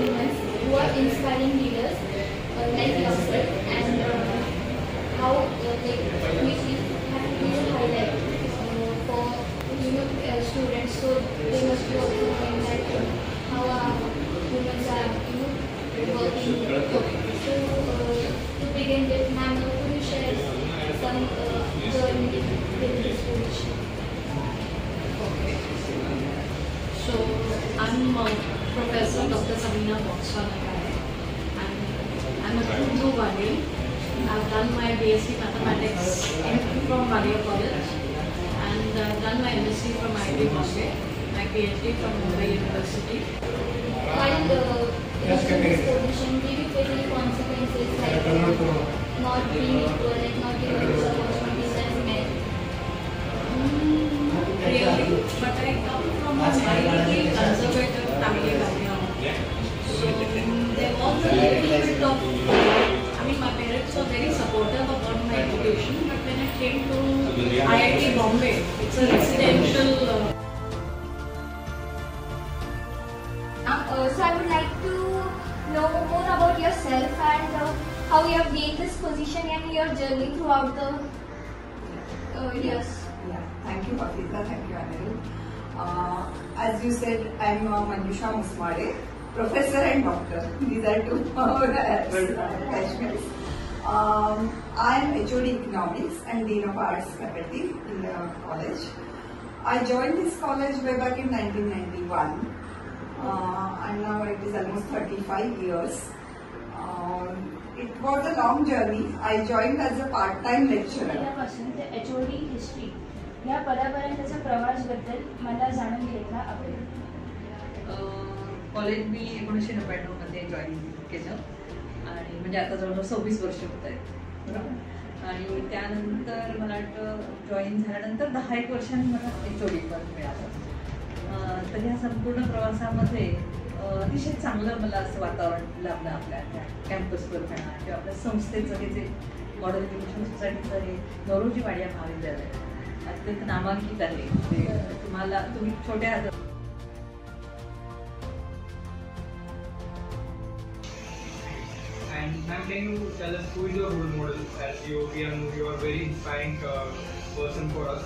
women who are inspiring leaders like yourself, and how which is have to be highlight for students, so they must be also knowing that how women are working. So to begin with, ma'am, could you share some journey with this position? Okay. So I'm Professor Dr. Samina Boxwala. I'm a Hindu Wadi. I've done my BSc Mathematics from Wadia College, and I've done my MSc from IIT Bombay, my PhD from Mumbai University. While this position, did you face any consequences like not being equal, like not giving those opportunities as men? Really, but I come from a very conservative family background. So there was a little bit of, my parents were very supportive about my education, but when I came to IIT Bombay, it's a residential. So I would like to know more about yourself and how you have gained this position and your journey throughout the years. Yeah, thank you, Hafeeza. Thank you, Anil. As you said, I'm Manjusha Musmade, professor and doctor. These are two attachments. I'm HOD Economics and Dean of Arts faculty in the college. I joined this college way back in 1991. And now it is almost 35 years. It was a long journey. I joined as a part-time lecturer. HOD history या पदापर्यंतचा प्रवास बद्दल मला जाणून घ्यायला आवडेल. College मी 1999 मध्ये join केलं आणि म्हणजे आता जवळजवळ 26 वर्ष होत आहेत, बरोबर. आणि त्यानंतर मला वाटतं जॉईन झाल्यानंतर 10-1 वर्षांनी मला HOD पद मिळालं. तर या संपूर्ण प्रवासामध्ये अतिशय चांगलं मला असं वातावरण लाभलं आपल्या कॅम्पसवर म्हणा किंवा आपल्या संस्थेचं हे जे मॉडर्न एज्युकेशन सोसायटीचं हे नवरोजी वाडिया महाविद्यालय अत्यंत नामांकित आहे. ते तुम्ही छोट्या And ma'am, can you tell us who is your role model? As you are a very inspiring person for us.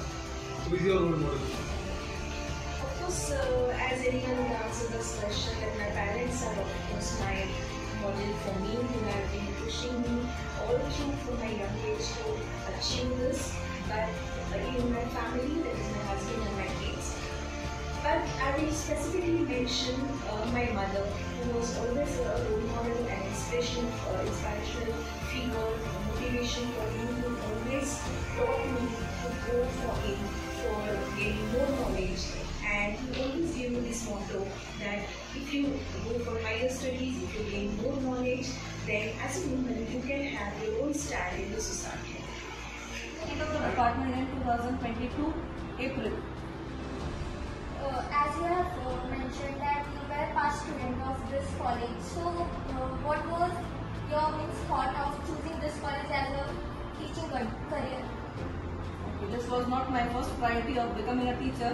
Who is your role model? Of course, as anyone would answer this question, that my parents are of course my model for me, who have been pushing me all through from my young age to achieve this. But in my family, that is my husband and my kids. But I will specifically mention my mother, who was always a role model and inspirational figure, motivation for me, who always taught me to go for gaining more knowledge. And he always gave me this motto that if you go for higher studies, if you gain more knowledge, then as a woman you can have your own stand in the society. I took the department in 2022 April. As you have mentioned that you were a past student of this college, so what was your thought of choosing this college as a teaching career? Okay, this was not my first priority of becoming a teacher.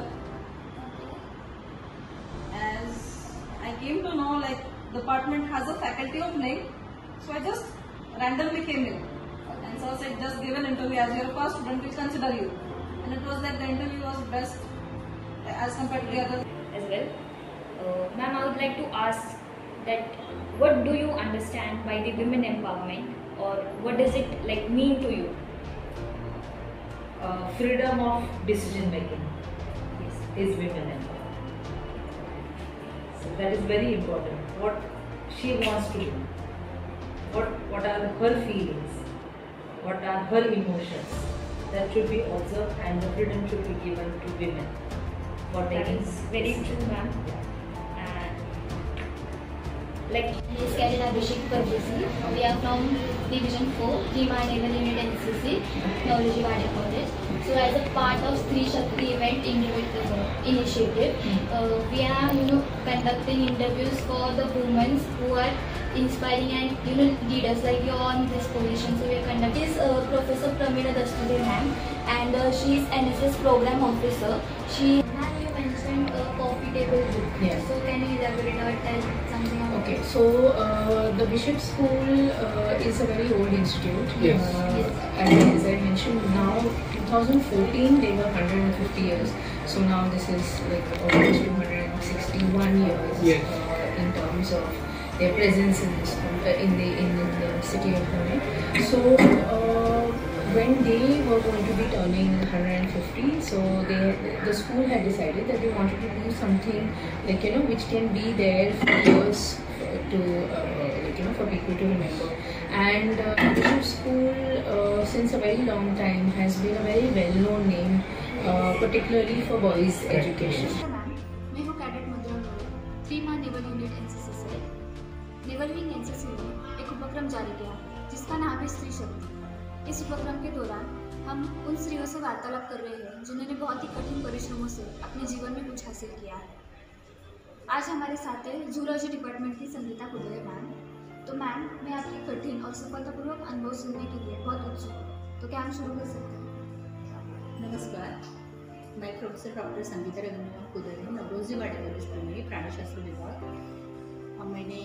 As I came to know, like, the department has a faculty opening, so I just randomly came in. And so I said, just give an interview, as you're a past student, we'll consider you. And it was that the interview was best as compared to the others. As well. Ma'am, I would like to ask that what do you understand by the women empowerment, or what does it mean to you? Freedom of decision making is women empowerment. So that is very important. What she wants to do, what are her feelings, what are her emotions, that should be observed, and the freedom should be given to women for taking. That is very true, ma'am. Is Karen Abhishek Parvesi. We are from Division 4, Jima Naval Unit NCC, Navroji Wadia College. So as a part of Stree Shakti event initiative, we are conducting interviews for the women who are inspiring and leaders like you on this position. So we are conducting. This is Professor Pramila Dastude ma'am, and she is NSS program officer. She, you mentioned recent profitable book. Yes. So can you elaborate or tell something about Okay, it? so the Bishop School is a very old institute. Yes. As I mentioned, now 2014 they were 150 years. So now this is like almost 261 years Yes. in terms of their presence in this, in the city of Pune. So when they were going to be turning 150, so the school had decided that they wanted to do something like which can be there for years to for people to remember. And Bishop School since a very long time has been a very well-known name, particularly for boys' education. Ma'am मैं हूँ cadet मुद्रा गोयल 3 माह naval unit NCC से। Naval wing NCC ने एक उपक्रम जारी किया जिसका नाम है स्त्री शक्ति। इस उपक्रम के दौरान हम उन स्त्रियों से वार्तालाप कर रहे हैं जिन्होंने बहुत ही कठिन परिश्रमों से अपने जीवन में कुछ हासिल किया है। आज हमारे साथ है जूलॉजी डिपार्टमेंट की संगीता कुदरे मैम। तो मैम, मैं आपके कठिन और सफलतापूर्वक अनुभव सुनने के लिए बहुत उत्सुक हूँ, तो क्या हम शुरू कर सकते हैं? नमस्कार, मैं प्रोफेसर डॉक्टर संगीता रघुनाथ कुदरे, नवरोजी वाडा कॉलेज पुणे, प्राणीशास्त्र विभाग। मैंने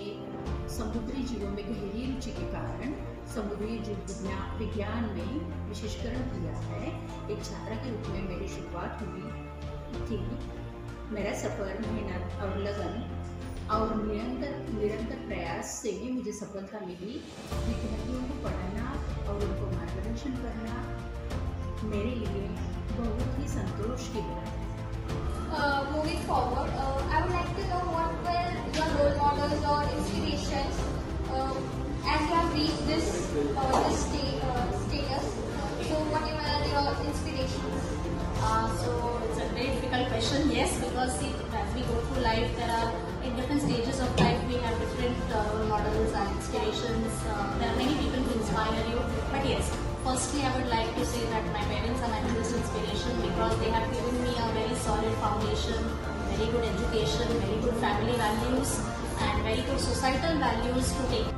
समुद्री जीवों में गहरी रुचि के कारण समुद्री जीव विज्ञान में विशेषकरण किया है। एक छात्रा के रूप में मेरी शुरुआत हुई थी। मेरा सफ़र, मेहनत और लगन और निरंतर प्रयास से ही मुझे सफलता मिली। विद्यार्थियों को पढ़ाना और उनको मार्गदर्शन करना मेरे लिए बहुत ही संतोष की बात है। Moving forward, I would like to know what were your role models or inspirations as you have reached this status. So what were your inspirations? So it's a very difficult question, yes, because as we go through life, there are in different stages of life we have different role models and inspirations. There are many people who inspire you, but yes, firstly I would like to say that my parents are my biggest inspiration because they have given me a very solid foundation, very good education, very good family values and very good societal values to take.